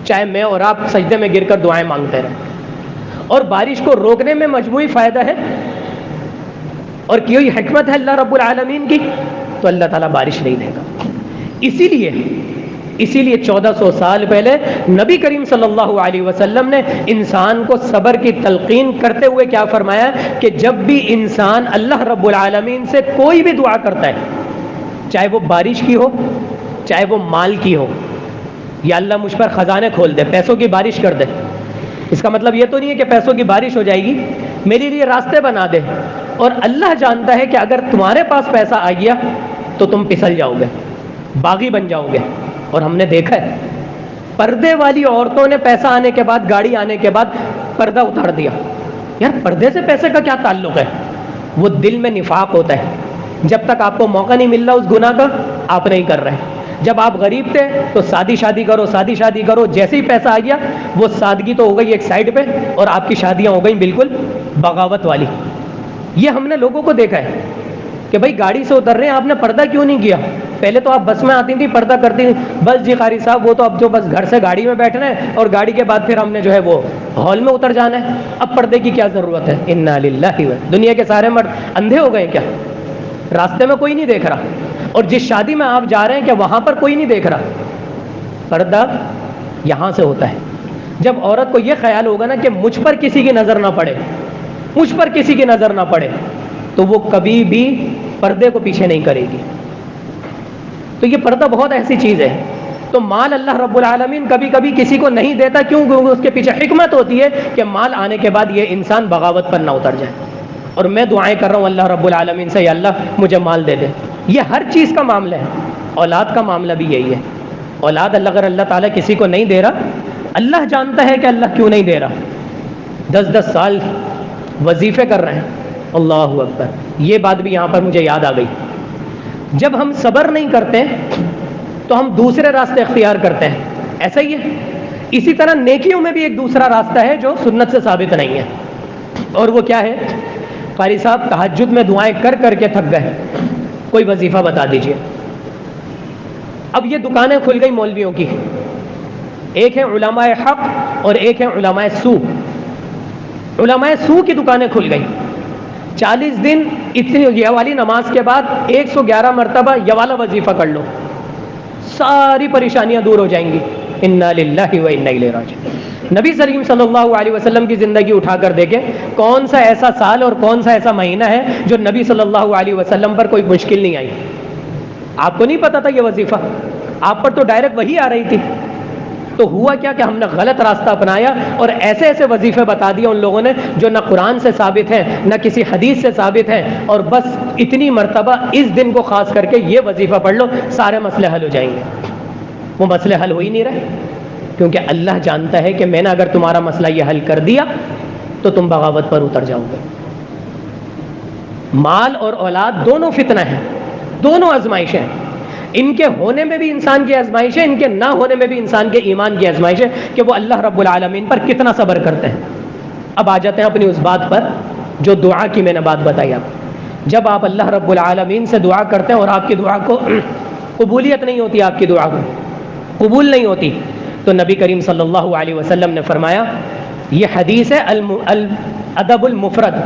چاہے میں اور آپ سجدے میں گر کر دعائیں مانگتے رہیں. اور بارش کو روکنے میں مجموعی فائدہ ہے اور کوئی حکمت ہے اللہ رب العالمین کی, تو اللہ تعالیٰ بارش نہیں دے گا. اسی لیے 1400 سال پہلے نبی کریم صلی اللہ علیہ وسلم نے انسان کو صبر کی تلقین کرتے ہوئے کیا فرمایا کہ جب بھی انسان اللہ رب العالمین سے کوئی بھی دعا کرتا ہے, چاہے وہ بارش کی ہو, چاہے وہ مال کی ہو, یا اللہ مجھ پر خزانے کھول دے, پیسوں کی بارش کر دے. اس کا مطلب یہ تو نہیں ہے کہ پیسوں کی بارش ہو جائے گی, میرے لیے راستے بنا دے. اور اللہ جانتا ہے کہ اگر تمہارے پاس پیسہ آ گیا تو تم پھسل جاؤ گے, باغی بن جاؤ گے. اور ہم نے دیکھا ہے پردے والی عورتوں نے پیسہ آنے کے بعد, گاڑی آنے کے بعد پردہ اتار دیا. یار پردے سے پیسے کا کیا تعلق ہے؟ وہ دل میں نفاق ہوتا ہے. جب تک آپ کو موقع نہیں مل رہا اس گناہ کا, آپ نہیں کر رہے. جب آپ غریب تھے تو شادی کرو, شادی کرو, جیسے ہی پیسہ آ گیا وہ سادگی تو ہو گئی ایک سائڈ پہ, اور آپ کی شادیاں ہو گئیں بالکل بغاوت والی. یہ ہم نے لوگوں کو دیکھا ہے کہ بھائی گاڑی سے اتر رہے ہیں, آپ نے پردہ کیوں نہیں کیا؟ پہلے تو آپ بس میں آتی تھی پردہ کرتی تھی, بس جی قاری صاحب وہ تو اب جو بس گھر سے گاڑی میں بیٹھنا ہے اور گاڑی کے بعد پھر ہم نے جو ہے وہ ہال میں اتر جانا ہے, اب پردے کی کیا ضرورت ہے؟ انا للہ و دنیا کے سارے مرد اندھے ہو گئے کیا؟ راستے میں کوئی نہیں دیکھ رہا, اور جس شادی میں آپ جا رہے ہیں کہ وہاں پر کوئی نہیں دیکھ رہا. پردہ یہاں سے ہوتا ہے. جب عورت کو یہ خیال ہوگا نا کہ مجھ پر کسی کی نظر نہ پڑے, مجھ پر کسی کی نظر نہ پڑے, تو وہ کبھی بھی پردے کو پیچھے نہیں کرے گی. تو یہ پردہ بہت ایسی چیز ہے. تو مال اللہ رب العالمین کبھی کبھی کسی کو نہیں دیتا, کیوں؟ کیونکہ اس کے پیچھے حکمت ہوتی ہے کہ مال آنے کے بعد یہ انسان بغاوت پر نہ اتر جائے. اور میں دعائیں کر رہا ہوں اللہ رب العالمین سے, یا اللہ مجھے مال دے دے. یہ ہر چیز کا معاملہ ہے. اولاد کا معاملہ بھی یہی ہے. اولاد اگر اللہ تعالیٰ کسی کو نہیں دے رہا, اللہ جانتا ہے کہ اللہ کیوں نہیں دے رہا. 10 سال وظیفے کر رہے ہیں, اللہ اکبر. یہ بات بھی یہاں پر مجھے یاد آ گئی. جب ہم صبر نہیں کرتے تو ہم دوسرے راستے اختیار کرتے ہیں، ایسا ہی ہے. اسی طرح نیکیوں میں بھی ایک دوسرا راستہ ہے جو سنت سے ثابت نہیں ہے، اور وہ کیا ہے؟ قاری صاحب تہجد میں دعائیں کر کر کے تھک گئے، کوئی وظیفہ بتا دیجئے. اب یہ دکانیں کھل گئی مولویوں کی، ایک ہے علماء حق اور ایک ہے علماء سو. علماء سو کی دکانیں کھل گئی. 40 دن اتنی یہ والی نماز کے بعد 111 مرتبہ یہ والا وظیفہ کر لو، ساری پریشانیاں دور ہو جائیں گی. انا للہ و انا الیہ راجعون. نبی کریم صلی اللہ علیہ وسلم کی زندگی اٹھا کر دیکھیں، کون سا ایسا سال اور کون سا ایسا مہینہ ہے جو نبی صلی اللہ علیہ وسلم پر کوئی مشکل نہیں آئی. آپ کو نہیں پتا تھا یہ وظیفہ، آپ پر تو ڈائریکٹ وہی آ رہی تھی. تو ہوا کیا کہ ہم نے غلط راستہ اپنایا اور ایسے ایسے وظیفے بتا دیے ان لوگوں نے جو نہ قرآن سے ثابت ہیں نہ کسی حدیث سے ثابت ہیں، اور بس اتنی مرتبہ اس دن کو خاص کر کے یہ وظیفہ پڑھ لو، سارے مسئلے حل ہو جائیں گے. وہ مسئلے حل ہو ہی نہیں رہے، کیونکہ اللہ جانتا ہے کہ میں نے اگر تمہارا مسئلہ یہ حل کر دیا تو تم بغاوت پر اتر جاؤ گے. مال اور اولاد دونوں فتنہ ہیں، دونوں آزمائش ہیں. ان کے ہونے میں بھی انسان کی آزمائش ہے، ان کے نہ ہونے میں بھی انسان کے ایمان کی آزمائش ہے کہ وہ اللہ رب العالمین پر کتنا صبر کرتے ہیں. اب آ جاتے ہیں اپنی اس بات پر جو دعا کی میں نے بات بتائی آپ. جب آپ اللہ رب العالمین سے دعا کرتے ہیں اور آپ کی دعا کو قبولیت نہیں ہوتی، آپ کی دعا کو قبول نہیں ہوتی، تو نبی کریم صلی اللہ علیہ وسلم نے فرمایا، یہ حدیث ہے الادب المفرد،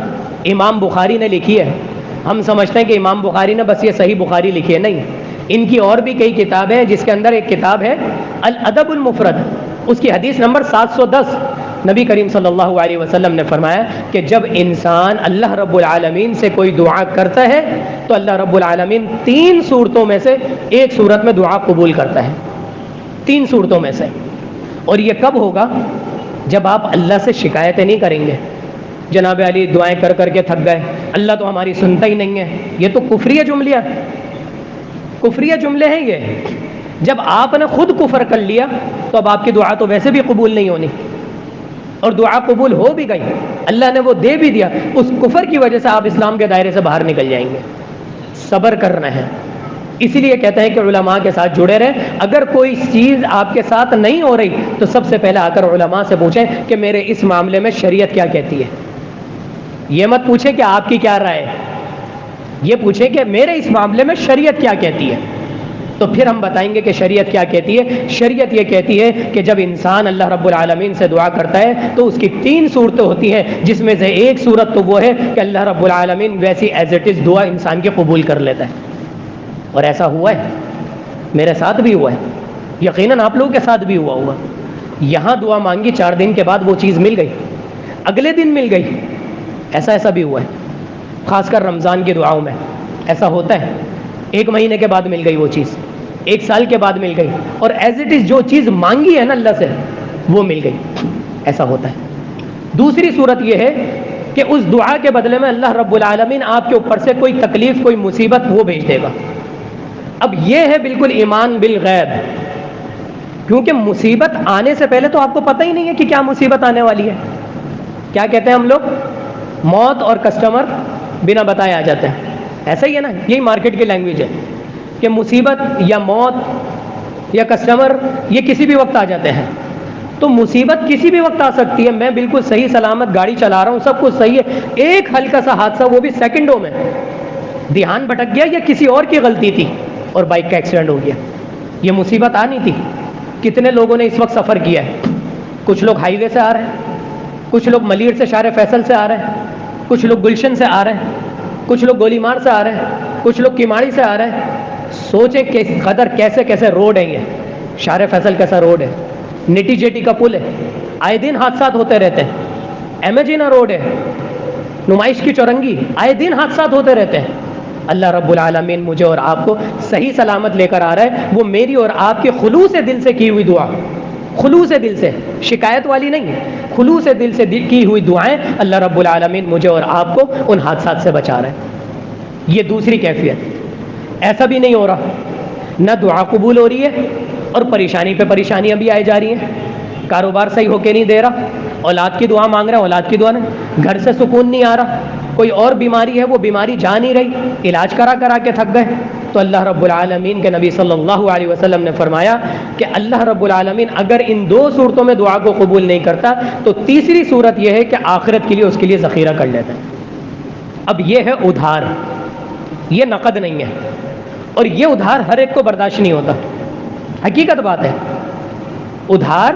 امام بخاری نے لکھی ہے. ہم سمجھتے ہیں کہ امام بخاری نے بس یہ صحیح بخاری لکھی ہے، نہیں، ان کی اور بھی کئی کتابیں ہیں، جس کے اندر ایک کتاب ہے الادب المفرد، اس کی حدیث نمبر 710. نبی کریم صلی اللہ علیہ وسلم نے فرمایا کہ جب انسان اللہ رب العالمین سے کوئی دعا کرتا ہے تو اللہ رب العالمین 3 صورتوں میں سے ایک صورت میں دعا قبول کرتا ہے، 3 صورتوں میں سے. اور یہ کب ہوگا؟ جب آپ اللہ سے شکایتیں نہیں کریں گے، جناب علی دعائیں کر کر کے تھک گئے، اللہ تو ہماری سنتا ہی نہیں ہے. یہ تو کفریہ جملیہ، کفریہ جملے ہیں یہ. جب آپ نے خود کفر کر لیا تو اب آپ کی دعا تو ویسے بھی قبول نہیں ہونی، اور دعا قبول ہو بھی گئی، اللہ نے وہ دے بھی دیا، اس کفر کی وجہ سے آپ اسلام کے دائرے سے باہر نکل جائیں گے. صبر کرنا ہے. اسی لیے کہتے ہیں کہ علماء کے ساتھ جڑے رہیں. اگر کوئی چیز آپ کے ساتھ نہیں ہو رہی تو سب سے پہلے آ کر علماء سے پوچھیں کہ میرے اس معاملے میں شریعت کیا کہتی ہے. یہ مت پوچھیں کہ آپ کی کیا رائے ہے، یہ پوچھیں کہ میرے اس معاملے میں شریعت کیا کہتی ہے. تو پھر ہم بتائیں گے کہ شریعت کیا کہتی ہے. شریعت یہ کہتی ہے کہ جب انسان اللہ رب العالمین سے دعا کرتا ہے تو اس کی 3 صورتیں ہوتی ہیں، جس میں سے ایک صورت تو وہ ہے کہ اللہ رب العالمین ویسی ایز اٹ از دعا انسان کی قبول کر لیتا ہے. اور ایسا ہوا ہے، میرے ساتھ بھی ہوا ہے، یقیناً آپ لوگوں کے ساتھ بھی ہوا ہوگا. یہاں دعا مانگی، 4 دن کے بعد وہ چیز مل گئی، اگلے دن مل گئی. ایسا بھی ہوا ہے، خاص کر رمضان کی دعاؤں میں ایسا ہوتا ہے. 1 مہینے کے بعد مل گئی وہ چیز، 1 سال کے بعد مل گئی، اور ایز اٹ از جو چیز مانگی ہے نا اللہ سے وہ مل گئی. ایسا ہوتا ہے. دوسری صورت یہ ہے کہ اس دعا کے بدلے میں اللہ رب العالمین آپ کے اوپر سے کوئی تکلیف، کوئی مصیبت وہ بھیج دے گا. اب یہ ہے بالکل ایمان بالغیب، کیونکہ مصیبت آنے سے پہلے تو آپ کو پتہ ہی نہیں ہے کہ کیا مصیبت آنے والی ہے. کیا کہتے ہیں ہم لوگ؟ موت اور کسٹمر بنا بتائے آ جاتے ہیں. ایسا ہی ہے نا، یہی مارکیٹ کی لینگویج ہے کہ مصیبت یا موت یا کسٹمر یہ کسی بھی وقت آ جاتے ہیں. تو مصیبت کسی بھی وقت آ سکتی ہے. میں بالکل صحیح سلامت گاڑی چلا رہا ہوں، سب کچھ صحیح ہے، ایک ہلکا سا حادثہ، وہ بھی سیکنڈوں میں، دھیان بھٹک گیا یا کسی اور کی غلطی تھی اور بائک کا ایکسیڈنٹ ہو گیا. یہ مصیبت آنی تھی. کتنے لوگوں نے اس وقت سفر کیا ہے؟ کچھ لوگ ہائی وے سے آ رہے ہیں، کچھ لوگ ملیر سے شار فیصل سے آ رہے ہیں، کچھ لوگ گلشن سے آ رہے ہیں، کچھ لوگ گولی مار سے آ رہے ہیں، کچھ لوگ کیماڑی سے آ رہے ہیں. سوچیں کہ قدر کیسے کیسے روڈ ہیں. یہ شار فیصل کیسا روڈ ہے، نٹی جیٹی کا پل ہے، آئے دن حادثات ہوتے رہتے ہیں. ایمیجینا روڈ ہے، نمائش کی چورنگی، آئے دن حادثات ہوتے رہتے ہیں. اللہ رب العالمین مجھے اور آپ کو صحیح سلامت لے کر آ رہا ہے. وہ میری اور آپ کی خلوص دل سے کی ہوئی دعا، خلوص دل سے، شکایت والی نہیں، خلوص دل سے کی ہوئی دعائیں اللہ رب العالمین مجھے اور آپ کو ان حادثات سے بچا رہے ہیں. یہ دوسری کیفیت. ایسا بھی نہیں ہو رہا نہ دعا قبول ہو رہی ہے اور پریشانی پہ پریشانیاں بھی آئی جا رہی ہیں. کاروبار صحیح ہو کے نہیں دے رہا، اولاد کی دعا مانگ رہے ہیں، اولاد کی دعا نہیں، گھر سے سکون نہیں آ رہا، کوئی اور بیماری ہے، وہ بیماری جا نہیں رہی، علاج کرا کرا کے تھک گئے، تو اللہ رب العالمین کے نبی صلی اللہ علیہ وسلم نے فرمایا کہ اللہ رب العالمین اگر ان دو صورتوں میں دعا کو قبول نہیں کرتا تو تیسری صورت یہ ہے کہ آخرت کے لیے اس کے لیے ذخیرہ کر لیتا ہے۔ اب یہ ہے ادھار، یہ نقد نہیں ہے، اور یہ ادھار ہر ایک کو برداشت نہیں ہوتا، حقیقت بات ہے، ادھار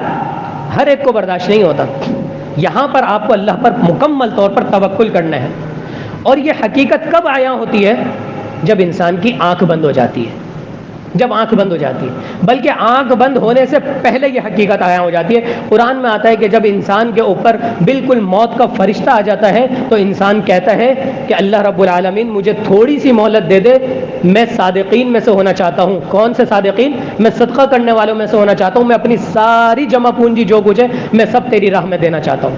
ہر ایک کو برداشت نہیں ہوتا۔ یہاں پر آپ کو اللہ پر مکمل طور پر توکل کرنا ہے، اور یہ حقیقت کب عیاں ہوتی ہے؟ جب انسان کی آنکھ بند ہو جاتی ہے، جب آنکھ بند ہو جاتی ہے، بلکہ آنکھ بند ہونے سے پہلے یہ حقیقت عیاں ہو جاتی ہے۔ قرآن میں آتا ہے کہ جب انسان کے اوپر بالکل موت کا فرشتہ آ جاتا ہے تو انسان کہتا ہے کہ اللہ رب العالمین مجھے تھوڑی سی مہلت دے دے، میں صادقین میں سے ہونا چاہتا ہوں۔ کون سے صادقین؟ میں صدقہ کرنے والوں میں سے ہونا چاہتا ہوں، میں اپنی ساری جمع پونجی جو کچھ ہے میں سب تیری راہ میں دینا چاہتا ہوں،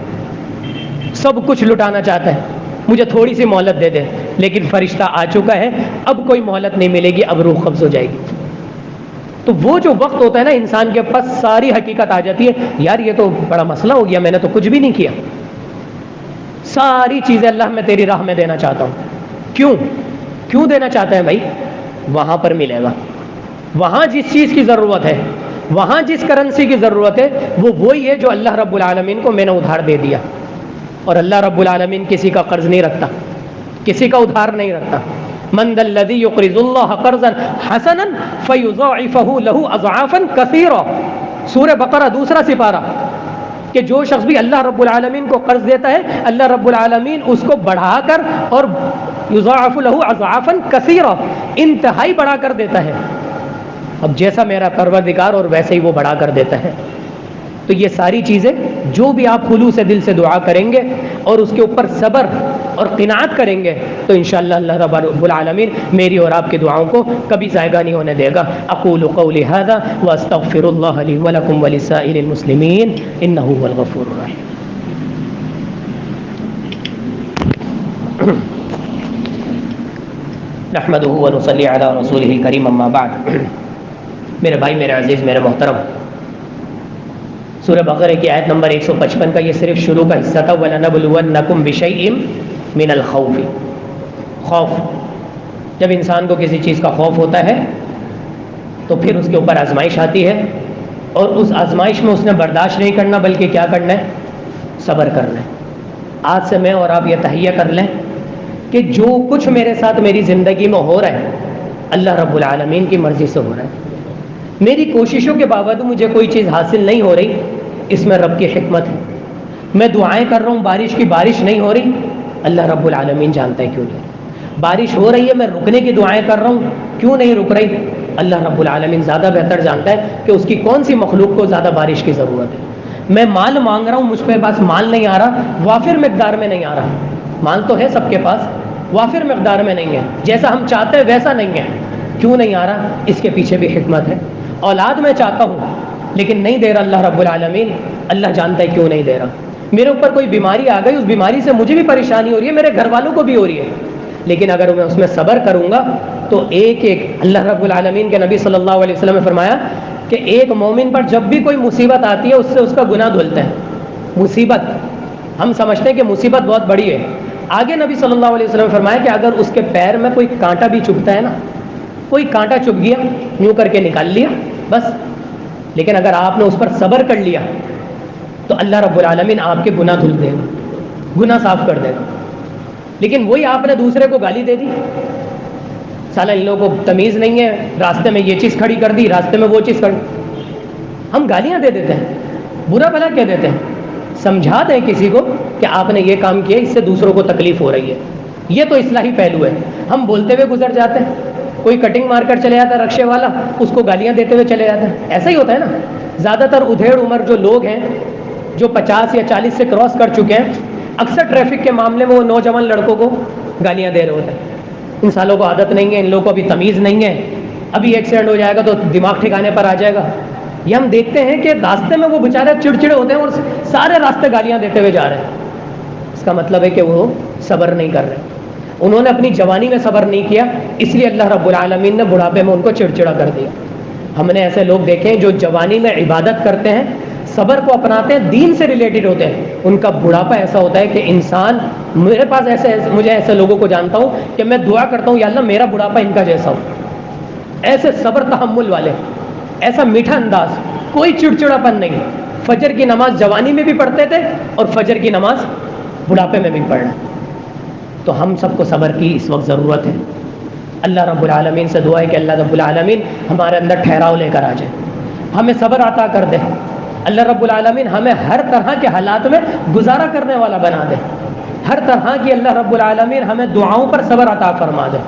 سب کچھ لٹانا چاہتا ہے، مجھے تھوڑی سی مہلت دے دے۔ لیکن فرشتہ آ چکا ہے، اب کوئی مہلت نہیں ملے گی، اب روح قبض ہو جائے گی۔ تو وہ جو وقت ہوتا ہے نا، انسان کے پاس ساری حقیقت آ جاتی ہے، یار یہ تو بڑا مسئلہ ہو گیا، میں نے تو کچھ بھی نہیں کیا، ساری چیزیں اللہ میں تیری راہ میں دینا چاہتا ہوں۔ کیوں دینا چاہتا ہے بھائی؟ وہاں پر ملے گا، وہاں جس چیز کی ضرورت ہے، وہاں جس کرنسی کی ضرورت ہے، وہ وہی ہے جو اللہ رب العالمین کو میں نے ادھار دے دیا۔ اور اللہ رب العالمین کسی کا قرض نہیں رکھتا، کسی کا ادھار نہیں رکھتا۔ من ذا الذی یقرض اللہ قرضا حسنا فیضاعفہ لہ اضعافا کثیرا، سورہ بقرہ دوسرا سپارہ، کہ جو شخص بھی اللہ رب العالمین کو قرض دیتا ہے، اللہ رب العالمین اس کو بڑھا کر اور یضاعف لہ اضعافا کثیرا، انتہائی بڑھا کر دیتا ہے۔ اب جیسا میرا پروردگار اور ویسے ہی وہ بڑھا کر دیتا ہے۔ تو یہ ساری چیزیں جو بھی آپ خلوص دل سے دعا کریں گے اور اس کے اوپر صبر اور قناعت کریں گے تو انشاءاللہ اللہ رب العالمین میری اور آپ کی دعاؤں کو کبھی ضائع نہیں ہونے دے گا۔ اقول قولی ھذا واستغفر اللہ لی ولکم ولسائر المسلمین انہ هو الغفور الرحیم۔ نحمدہ ونصلی علی رسولہ الکریم، اما بعد۔ میرے بھائی، میرے عزیز، میرے محترم، سورہ بقرہ کی آیت نمبر 155 کا یہ صرف شروع کا حصہ تھا۔ وَلَنَبْلُوَنَّكُمْ بِشَيْءٍ مِّنَ الْخَوْفِ، خوف، جب انسان کو کسی چیز کا خوف ہوتا ہے تو پھر اس کے اوپر آزمائش آتی ہے، اور اس آزمائش میں اس نے برداشت نہیں کرنا بلکہ کیا کرنا ہے؟ صبر کرنا ہے۔ آج سے میں اور آپ یہ تہیہ کر لیں کہ جو کچھ میرے ساتھ میری زندگی میں ہو رہا ہے اللہ رب العالمین کی مرضی سے ہو رہا ہے۔ میری کوششوں کے باوجود مجھے کوئی چیز حاصل نہیں ہو رہی، اس میں رب کی حکمت ہے۔ میں دعائیں کر رہا ہوں، بارش کی بارش نہیں ہو رہی، اللہ رب العالمین جانتا ہے کیوں نہیں۔ بارش ہو رہی ہے، میں رکنے کی دعائیں کر رہا ہوں، کیوں نہیں رک رہی؟ اللہ رب العالمین زیادہ بہتر جانتا ہے کہ اس کی کون سی مخلوق کو زیادہ بارش کی ضرورت ہے۔ میں مال مانگ رہا ہوں، مجھ پہ پاس مال نہیں آ رہا، وافر مقدار میں نہیں آ رہا۔ مال تو ہے سب کے پاس، وافر مقدار میں نہیں ہے، جیسا ہم چاہتے ہیں ویسا نہیں ہے۔ کیوں نہیں آ رہا؟ اس کے پیچھے بھی حکمت ہے۔ اولاد میں چاہتا ہوں لیکن نہیں دے رہا اللہ رب العالمین، اللہ جانتا ہے کیوں نہیں دے رہا۔ میرے اوپر کوئی بیماری آ گئی، اس بیماری سے مجھے بھی پریشانی ہو رہی ہے، میرے گھر والوں کو بھی ہو رہی ہے، لیکن اگر میں اس میں صبر کروں گا تو ایک ایک، اللہ رب العالمین کے نبی صلی اللہ علیہ وسلم نے فرمایا کہ ایک مومن پر جب بھی کوئی مصیبت آتی ہے اس سے اس کا گناہ دھلتا ہے۔ مصیبت، ہم سمجھتے ہیں کہ مصیبت بہت بڑی ہے، آگے نبی صلی اللہ علیہ وسلم نے فرمایا کہ اگر اس کے پیر میں کوئی کانٹا بھی چبھتا ہے نا، کوئی کانٹا چبھ گیا، یوں کر کے نکال لیا بس، لیکن اگر آپ نے اس پر صبر کر لیا تو اللہ رب العالمین آپ کے گناہ دھل دے گا، گناہ صاف کر دے گا۔ لیکن وہی آپ نے دوسرے کو گالی دے دی، سالہ ان لوگوں کو تمیز نہیں ہے، راستے میں یہ چیز کھڑی کر دی، راستے میں وہ چیز کھڑی، ہم گالیاں دے دیتے ہیں، برا بھلا کہہ دیتے ہیں، سمجھا دیں کسی کو کہ آپ نے یہ کام کیا، اس سے دوسروں کو تکلیف ہو رہی ہے، یہ تو اصلاحی پہلو ہے۔ ہم بولتے ہوئے گزر جاتے ہیں، کوئی کٹنگ مار کر چلے جاتا ہے رکشے والا، اس کو گالیاں دیتے ہوئے چلے جاتے ہیں، ایسا ہی ہوتا ہے نا۔ زیادہ تر ادھیڑ عمر جو لوگ ہیں، جو 50 یا 40 سے کراس کر چکے ہیں، اکثر ٹریفک کے معاملے میں وہ نوجوان لڑکوں کو گالیاں دے رہے ہوتے ہیں۔ ان سالوں کو عادت نہیں ہے، ان لوگوں کو ابھی تمیز نہیں ہے، ابھی ایکسیڈنٹ ہو جائے گا تو دماغ ٹھکانے پر آ جائے گا۔ یہ ہم دیکھتے ہیں کہ راستے میں وہ بیچارے چڑچڑے ہوتے ہیں اور سارے راستے گالیاں دیتے ہوئے جا رہے ہیں۔ اس کا مطلب ہے کہ وہ صبر نہیں کر رہے، انہوں نے اپنی جوانی میں صبر نہیں کیا، اس لیے اللہ رب العالمین نے بڑھاپے میں ان کو چڑچڑا کر دیا۔ ہم نے ایسے لوگ دیکھے ہیں جو جوانی میں عبادت کرتے ہیں، صبر کو اپناتے ہیں، دین سے ریلیٹڈ ہوتے ہیں، ان کا بڑھاپا ایسا ہوتا ہے کہ انسان، میرے پاس مجھے ایسے لوگوں کو جانتا ہوں کہ میں دعا کرتا ہوں یا اللہ میرا بڑھاپا ان کا جیسا ہو، ایسے صبر تحمل والے، ایسا میٹھا انداز، کوئی چڑچڑاپن نہیں، فجر کی نماز جوانی میں بھی پڑھتے تھے اور فجر کی نماز بڑھاپے میں بھی پڑھنا۔ تو ہم سب کو صبر کی اس وقت ضرورت ہے۔ اللہ رب العالمین سے دعا ہے کہ اللہ رب العالمین ہمارے اندر ٹھہراؤ لے کر آ جائے، ہمیں صبر عطا کر دے، اللہ رب العالمین ہمیں ہر طرح کے حالات میں گزارا کرنے والا بنا دے، ہر طرح کی اللہ رب العالمین ہمیں دعاؤں پر صبر عطا فرما دے۔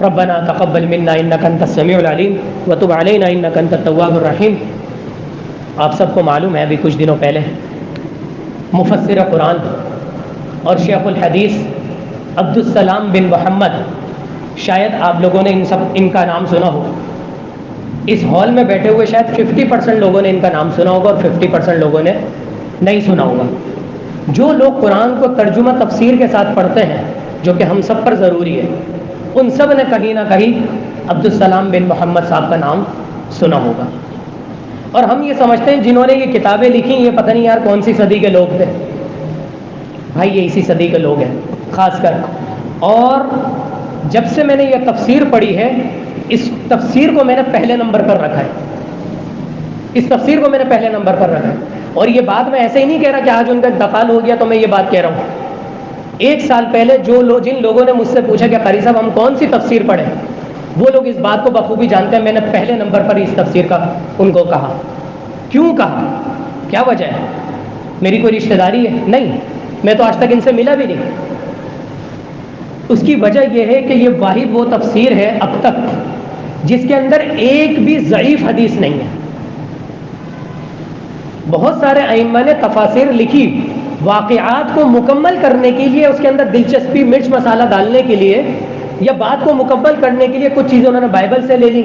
ربنا تقبل منا انک انت السمیع العلیم وتب علینا انک انت التواب الرحیم۔ آپ سب کو معلوم ہے ابھی کچھ دنوں پہلے مفسر قرآن اور شیخ الحدیث عبدالسلام بن محمد، شاید آپ لوگوں نے ان کا نام سنا ہو، اس ہال میں بیٹھے ہوئے شاید 50% لوگوں نے ان کا نام سنا ہوگا اور 50% لوگوں نے نہیں سنا ہوگا۔ جو لوگ قرآن کو ترجمہ تفسیر کے ساتھ پڑھتے ہیں، جو کہ ہم سب پر ضروری ہے، ان سب نے کہیں نہ کہیں عبدالسلام بن محمد صاحب کا نام سنا ہوگا۔ اور ہم یہ سمجھتے ہیں جنہوں نے یہ کتابیں لکھی یہ پتہ نہیں یار کون سی صدی کے لوگ تھے، بھائی یہ اسی صدی کے لوگ ہیں خاص کر۔ اور جب سے میں نے یہ تفسیر پڑھی ہے، اس تفسیر کو میں نے پہلے نمبر پر رکھا ہے، اس تفسیر کو میں نے پہلے نمبر پر رکھا ہے۔ اور یہ بات میں ایسے ہی نہیں کہہ رہا کہ آج ان کا انتقال ہو گیا تو میں یہ بات کہہ رہا ہوں۔ 1 سال پہلے جن لوگوں نے مجھ سے پوچھا کہ قاری صاحب ہم کون سی تفسیر پڑھیں، وہ لوگ اس بات کو بخوبی جانتے ہیں میں نے پہلے نمبر پر اس تفسیر کا ان کو کہا۔ کیوں کہا؟ کیا وجہ ہے؟ میری کوئی رشتہ داری ہے؟ نہیں، میں تو آج تک ان سے ملا بھی نہیں۔ اس کی وجہ یہ ہے کہ یہ واحد وہ تفسیر ہے اب تک جس کے اندر ایک بھی ضعیف حدیث نہیں ہے۔ بہت سارے ائمہ نے تفاسیر لکھی واقعات کو مکمل کرنے کے لیے، اس کے اندر دلچسپی مرچ مسالہ ڈالنے کے لیے یا بات کو مکمل کرنے کے لیے کچھ چیزیں انہوں نے بائبل سے لے لی،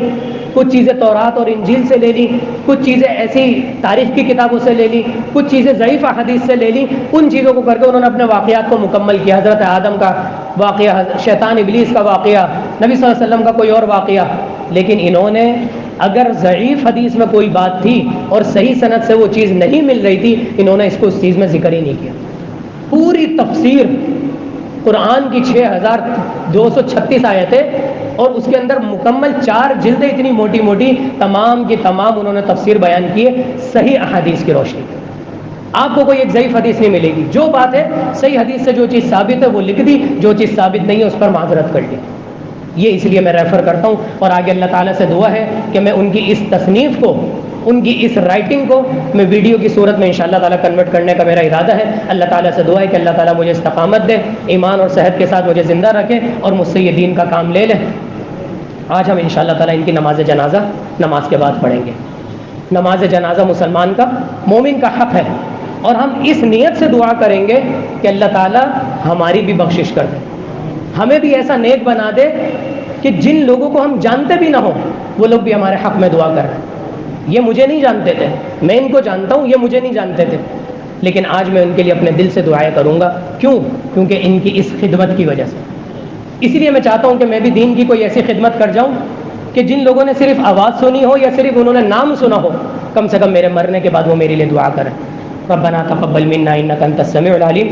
کچھ چیزیں تورات اور انجیل سے لے لی، کچھ چیزیں ایسی تاریخ کی کتابوں سے لے لی، کچھ چیزیں ضعیف حدیث سے لے لی۔ ان چیزوں کو کر کے انہوں نے اپنے واقعات کو مکمل کیا، حضرت آدم کا واقعہ، شیطان ابلیس کا واقعہ، نبی صلی اللہ علیہ وسلم کا کوئی اور واقعہ۔ لیکن انہوں نے اگر ضعیف حدیث میں کوئی بات تھی اور صحیح سند سے وہ چیز نہیں مل رہی تھی، انہوں نے اس کو اس چیز میں ذکر ہی نہیں کیا۔ پوری تفسیر قرآن کی 6236 آیتیں اور اس کے اندر مکمل 4 جلدیں اتنی موٹی موٹی، تمام کی تمام انہوں نے تفسیر بیان کی ہے صحیح احادیث کی روشنی۔ آپ کو کوئی ایک ضعیف حدیث نہیں ملے گی، جو بات ہے صحیح حدیث سے جو چیز ثابت ہے وہ لکھ دی، جو چیز ثابت نہیں ہے اس پر معذرت کر لی۔ یہ اس لیے میں ریفر کرتا ہوں، اور آگے اللہ تعالیٰ سے دعا ہے کہ میں ان کی اس تصنیف کو، ان کی اس رائٹنگ کو میں ویڈیو کی صورت میں انشاءاللہ تعالیٰ کنورٹ کرنے کا میرا ارادہ ہے۔ اللہ تعالیٰ سے دعا ہے کہ اللہ تعالیٰ مجھے استقامت دے، ایمان اور صحت کے ساتھ مجھے زندہ رکھے اور مجھ سے یہ دین کا کام لے لے۔ آج ہم انشاءاللہ تعالیٰ ان کی نماز جنازہ نماز کے بعد پڑھیں گے۔ نماز جنازہ مسلمان کا، مومن کا حق ہے، اور ہم اس نیت سے دعا کریں گے کہ اللہ تعالیٰ ہماری بھی بخشش کر دے، ہمیں بھی ایسا نیک بنا دے کہ جن لوگوں کو ہم جانتے بھی نہ ہوں وہ لوگ بھی ہمارے حق میں دعا کر رہے ہیں۔ یہ مجھے نہیں جانتے تھے، میں ان کو جانتا ہوں، یہ مجھے نہیں جانتے تھے، لیکن آج میں ان کے لیے اپنے دل سے دعائیں کروں گا۔ کیوں؟ کیونکہ ان کی اس خدمت کی وجہ سے۔ اسی لیے میں چاہتا ہوں کہ میں بھی دین کی کوئی ایسی خدمت کر جاؤں کہ جن لوگوں نے صرف آواز سنی ہو یا صرف انہوں نے نام سنا ہو، کم سے کم میرے مرنے کے بعد وہ میرے لیے دعا کریں۔ ربنا تقبل منا انک انت السمیع العلیم۔